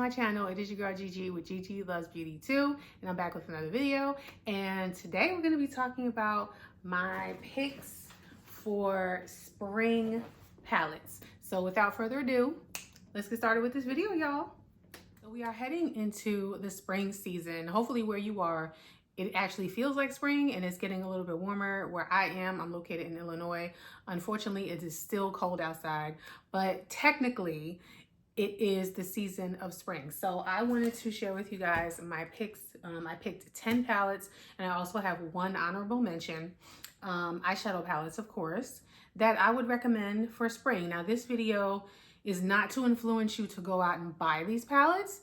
my channel. It is your girl Gigi with Gigi Loves Beauty Too, and I'm back with another video. And today we're going to be talking about my picks for spring palettes. So without further ado, let's get started with this video, y'all. So we are heading into the spring season. Hopefully where you are, it actually feels like spring and it's getting a little bit warmer. Where I am, I'm located in Illinois. Unfortunately, it is still cold outside, but technically it is the season of spring. So I wanted to share with you guys my picks. I picked 10 palettes, and I also have one honorable mention, eyeshadow palettes, of course, that I would recommend for spring. Now, this video is not to influence you to go out and buy these palettes.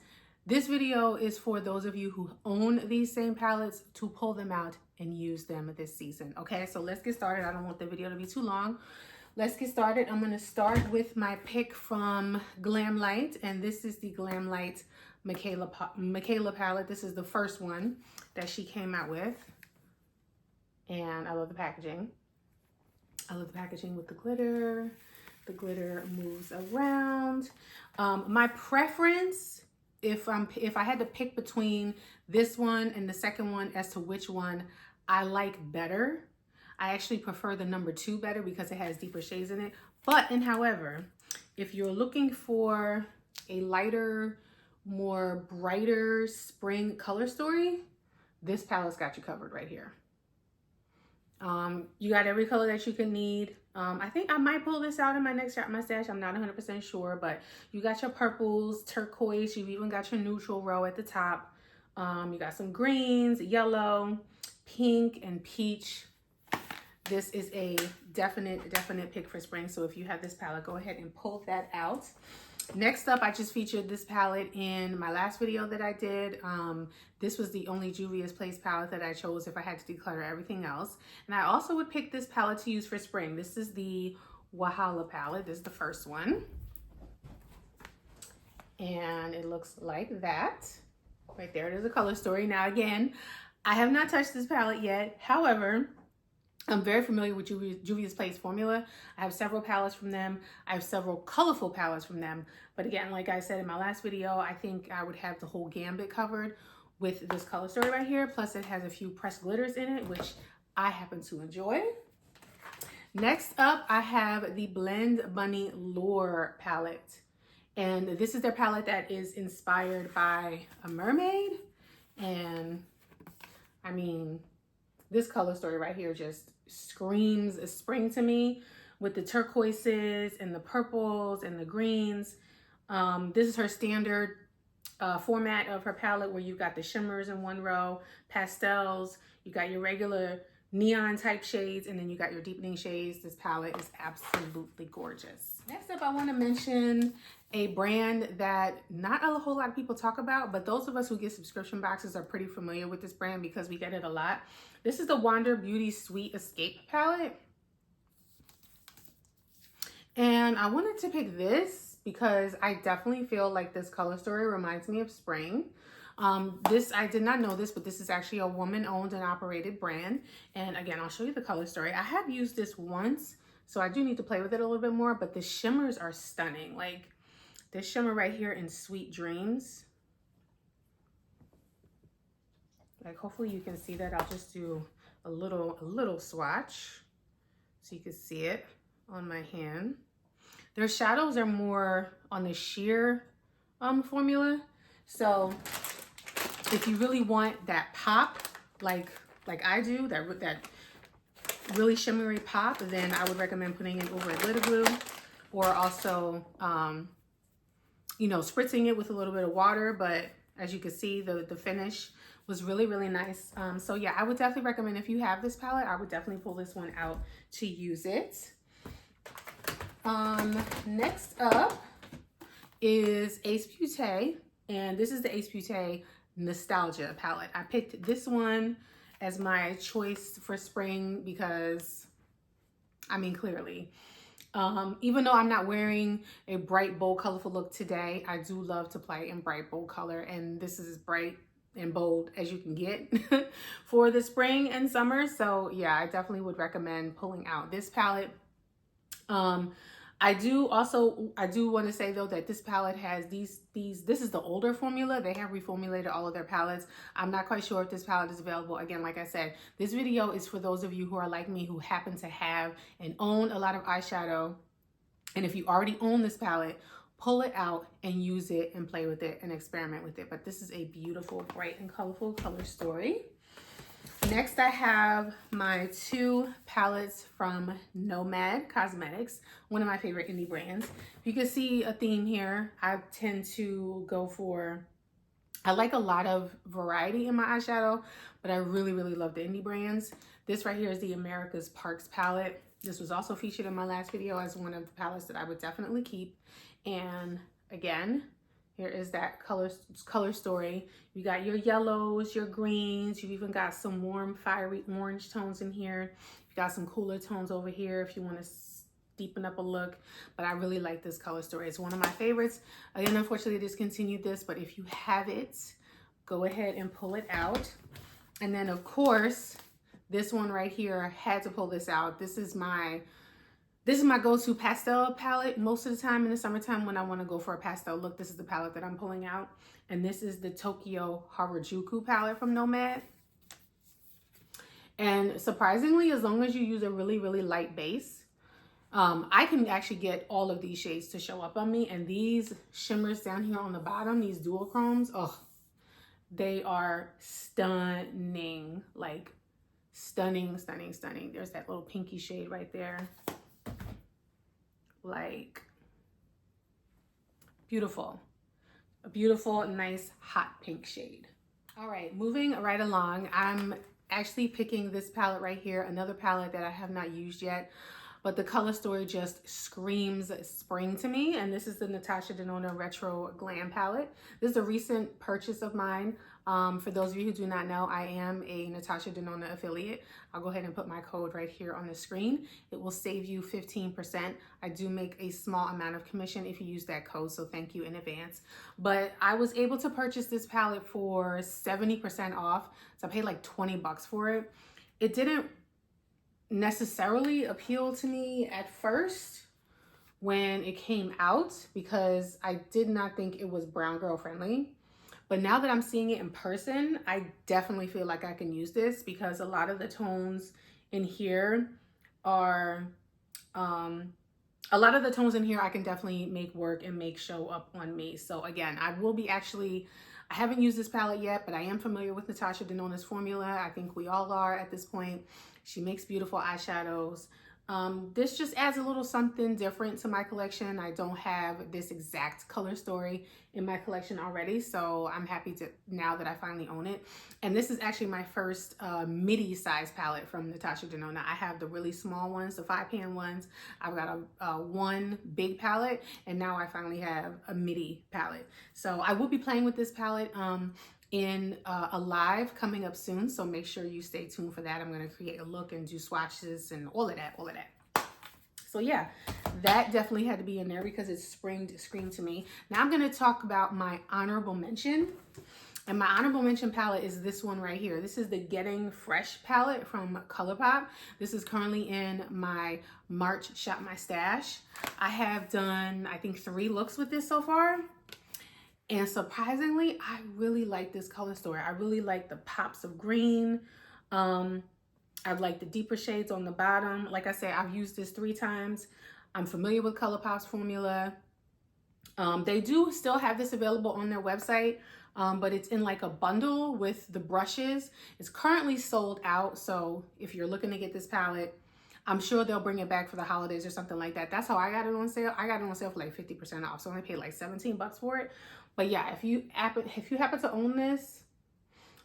This video is for those of you who own these same palettes to pull them out and use them this season. Okay, so let's get started. I don't want the video to be too long. Let's get started. I'm gonna start with my pick from Glamlite, and this is the Glamlite Michaela palette. This is the first one that she came out with, and I love the packaging. I love the packaging with the glitter. The glitter moves around. My preference, if I had to pick between this one and the second one as to which one I like better, I actually prefer the number 2 better because it has deeper shades in it. However, if you're looking for a lighter, more brighter spring color story, this palette's got you covered right here. You got every color that you can need. I think I might pull this out in my next shot, my stash. I'm not 100% sure, but you got your purples, turquoise. You've even got your neutral row at the top. You got some greens, yellow, pink, and peach. This is a definite pick for spring. So if you have this palette, go ahead and pull that out. Next up, I just featured this palette in my last video that I did. This was the only Juvia's Place palette that I chose if I had to declutter everything else. And I also would pick this palette to use for spring. This is the Wahala palette. This is the first one. And it looks like that. Right there, there's a color story. Now again, I have not touched this palette yet. However, I'm very familiar with Juvia's Place formula. I have several palettes from them. I have several colorful palettes from them. But again, like I said in my last video, I think I would have the whole gambit covered with this color story right here. Plus it has a few pressed glitters in it, which I happen to enjoy. Next up, I have the Blend Bunny Lure palette. And this is their palette that is inspired by a mermaid. And I mean, this color story right here just screams spring to me with the turquoises and the purples and the greens. This is her standard format of her palette, where you got the shimmers in one row, pastels, you got your regular neon type shades, and then you got your deepening shades. This palette is absolutely gorgeous. Next up, I want to mention a brand that not a whole lot of people talk about, but those of us who get subscription boxes are pretty familiar with this brand because we get it a lot. This is the Wander Beauty Sweet Escape palette. And I wanted to pick this because I definitely feel like this color story reminds me of spring. I did not know this, but this is actually a woman-owned and operated brand. And again, I'll show you the color story. I have used this once, so I do need to play with it a little bit more, but the shimmers are stunning. Like this shimmer right here in Sweet Dreams. Like hopefully you can see that. I'll just do a little swatch so you can see it on my hand. Their shadows are more on the sheer formula. So if you really want that pop, like I do, that really shimmery pop, then I would recommend putting it over a glitter glue, or also, you know, spritzing it with a little bit of water. But as you can see, the finish was really nice. So yeah, I would definitely recommend, if you have this palette, I would definitely pull this one out to use it. Next up is Ace Beauté, and this is the Ace Beauté Nostalgia palette. I picked this one as my choice for spring because, I mean, clearly, even though I'm not wearing a bright, bold, colorful look today, I do love to play in bright, bold color, and this is as bright and bold as you can get for the spring and summer. So yeah, I definitely would recommend pulling out this palette. I do want to say though that this palette has this is the older formula. They have reformulated all of their palettes. I'm not quite sure if this palette is available. Again, like I said, this video is for those of you who are like me, who happen to have and own a lot of eyeshadow. And if you already own this palette, pull it out and use it and play with it and experiment with it. But this is a beautiful, bright and colorful color story. Next, I have my two palettes from Nomad Cosmetics, one of my favorite indie brands. You can see a theme here. I tend to go for, I like a lot of variety in my eyeshadow, but I really, really love the indie brands. This right here is the America's Parks palette. This was also featured in my last video as one of the palettes that I would definitely keep. And again, here is that color story. You got your yellows, your greens. You've even got some warm, fiery orange tones in here. You got some cooler tones over here if you want to deepen up a look. But I really like this color story. It's one of my favorites. Again, unfortunately, I discontinued this, but if you have it, go ahead and pull it out. And then, of course, this one right here, I had to pull this out. This is my go-to pastel palette most of the time in the summertime when I want to go for a pastel look. This is the palette that I'm pulling out. And this is the Tokyo Harajuku palette from Nomad. And surprisingly, as long as you use a really, really light base, I can actually get all of these shades to show up on me. And these shimmers down here on the bottom, these dual chromes, oh, they are stunning. Like stunning, stunning, stunning. There's that little pinky shade right there. Like beautiful, a beautiful, nice, hot pink shade. All right, moving right along. I'm actually picking this palette right here, another palette that I have not used yet, but the color story just screams spring to me. And this is the Natasha Denona Retro Glam palette. This is a recent purchase of mine. For those of you who do not know, I am a Natasha Denona affiliate. I'll go ahead and put my code right here on the screen. It will save you 15%. I do make a small amount of commission if you use that code, so thank you in advance. But I was able to purchase this palette for 70% off, so I paid like 20 bucks for it. It didn't necessarily appeal to me at first when it came out because I did not think it was brown girl friendly. But now that I'm seeing it in person, I definitely feel like I can use this because a lot of the tones in here are, I can definitely make work and make show up on me. So again, I haven't used this palette yet, but I am familiar with Natasha Denona's formula. I think we all are at this point. She makes beautiful eyeshadows. This just adds a little something different to my collection. I don't have this exact color story in my collection already, so I'm happy to now that I finally own it. And this is actually my first midi size palette from Natasha Denona. I have the really small ones, the 5-pan ones. I've got a one big palette, and now I finally have a midi palette. So I will be playing with this palette in a live coming up soon, so make sure you stay tuned for that. I'm going to create a look and do swatches and all of that. So yeah, that definitely had to be in there because it screamed to me. Now I'm going to talk about my honorable mention. And my honorable mention palette is this one right here. This is the Getting Fresh palette from ColourPop. This is currently in my March Shop My Stash. I have done, I think, 3 looks with this so far. And surprisingly, I really like this color story. I really like the pops of green. I like the deeper shades on the bottom. Like I said, I've used this 3 times. I'm familiar with ColourPop's formula. They do still have this available on their website, but it's in like a bundle with the brushes. It's currently sold out, so if you're looking to get this palette, I'm sure they'll bring it back for the holidays or something like that. That's how I got it on sale. I got it on sale for like 50% off, so I only paid like 17 bucks for it. But yeah, if you happen to own this,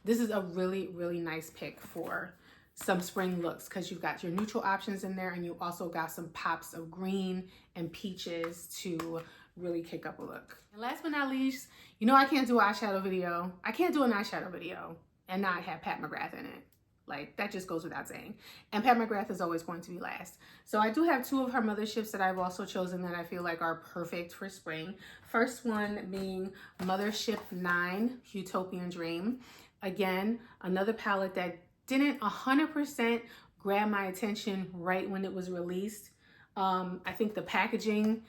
this is a really, really nice pick for some spring looks because you've got your neutral options in there and you also got some pops of green and peaches to really kick up a look. And last but not least, you know I can't do an eyeshadow video. I can't do an eyeshadow video and not have Pat McGrath in it. Like, that just goes without saying. And Pat McGrath is always going to be last. So I do have 2 of her motherships that I've also chosen that I feel like are perfect for spring. First one being Mothership 9 Utopian Dream. Again, another palette that didn't 100% grab my attention right when it was released. I think the packaging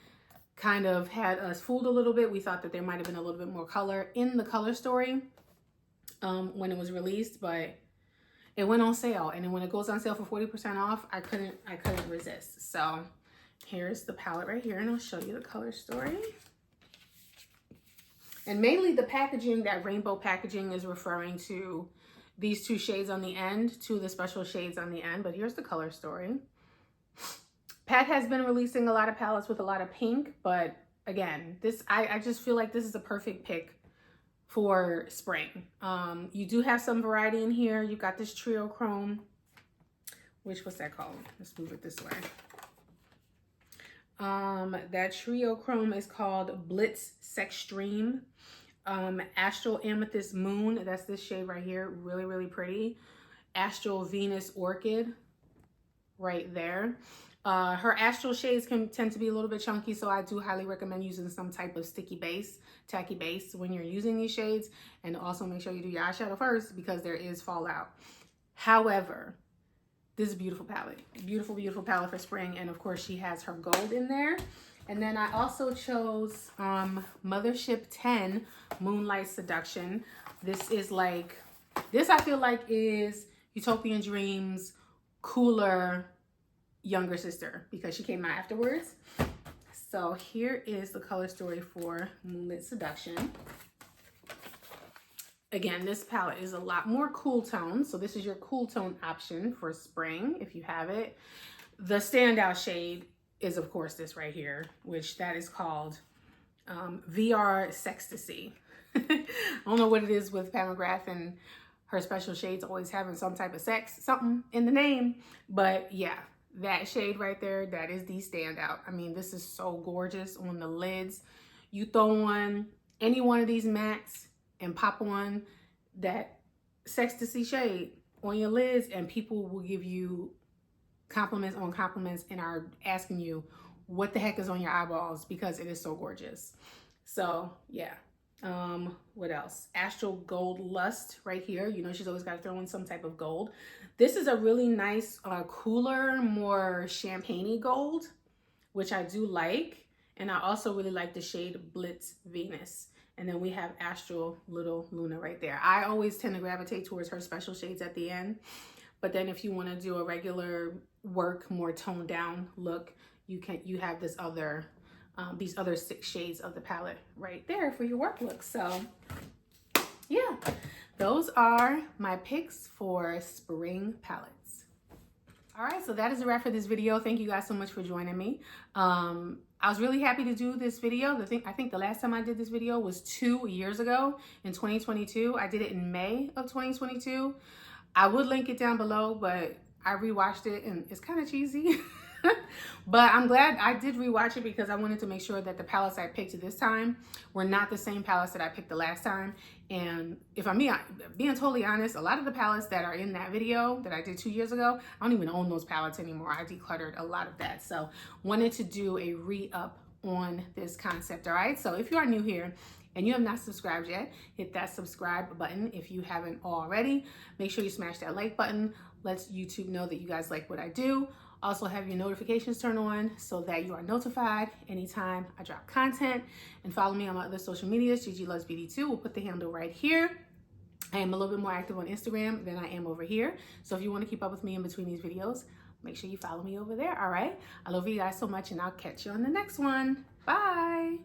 kind of had us fooled a little bit. We thought that there might have been a little bit more color in the color story when it was released, but it went on sale. And then when it goes on sale for 40% off, I couldn't resist. So here's the palette right here, and I'll show you the color story. And mainly the packaging, that rainbow packaging, is referring to these two shades on the end, two of the special shades on the end. But here's the color story. Pat has been releasing a lot of palettes with a lot of pink, but again, this I just feel like this is a perfect pick for spring. You do have some variety in here. You've got this trio chrome, which, what's that called? Let's move it this way. That trio chrome is called Blitz Sextreme. Astral Amethyst Moon, that's this shade right here, really, really pretty. Astral Venus Orchid, right there. Her astral shades can tend to be a little bit chunky, so I do highly recommend using some type of sticky base, tacky base when you're using these shades. And also make sure you do your eyeshadow first, because there is fallout. However, this is a beautiful palette. Beautiful, beautiful palette for spring. And of course, she has her gold in there. And then I also chose Mothership 10 Moonlight Seduction. This is like, this I feel like is Utopian Dreams' cooler younger sister, because she came out afterwards. So here is the color story for Moonlit Seduction. Again, this palette is a lot more cool tone. So this is your cool tone option for spring, if you have it. The standout shade is, of course, this right here, which that is called VR Sextasy. I don't know what it is with Pat McGrath and her special shades always having some type of sex, something in the name. But yeah, that shade right there, that is the standout. I mean, this is so gorgeous on the lids. You throw on any one of these mattes and pop on that Sextasy shade on your lids, and people will give you compliments on compliments and are asking you what the heck is on your eyeballs, because it is so gorgeous. So yeah. What else? Astral Gold Lust right here. You know, she's always got to throw in some type of gold. This is a really nice, cooler, more champagne-y gold, which I do like. And I also really like the shade Blitz Venus. And then we have Astral Little Luna right there. I always tend to gravitate towards her special shades at the end. But then if you want to do a regular work, more toned down look, you have this other these other 6 shades of the palette right there for your work look. So yeah, those are my picks for spring palettes. All right, so that is a wrap for this video. Thank you guys so much for joining me. I was really happy to do this video. I think the last time I did this video was 2 years ago in 2022. I did it in May of 2022. I would link it down below, but I rewatched it and it's kind of cheesy. But I'm glad I did rewatch it, because I wanted to make sure that the palettes I picked this time were not the same palettes that I picked the last time. And if I'm being totally honest, a lot of the palettes that are in that video that I did 2 years ago, I don't even own those palettes anymore. I decluttered a lot of that. So wanted to do a re-up on this concept. All right, so if you are new here and you have not subscribed yet, hit that subscribe button if you haven't already. Make sure you smash that like button. Lets YouTube know that you guys like what I do. Also have your notifications turned on so that you are notified anytime I drop content. And follow me on my other social medias. GG Loves Beauty 2. We'll put the handle right here. I am a little bit more active on Instagram than I am over here. So if you want to keep up with me in between these videos, make sure you follow me over there. All right. I love you guys so much, and I'll catch you on the next one. Bye.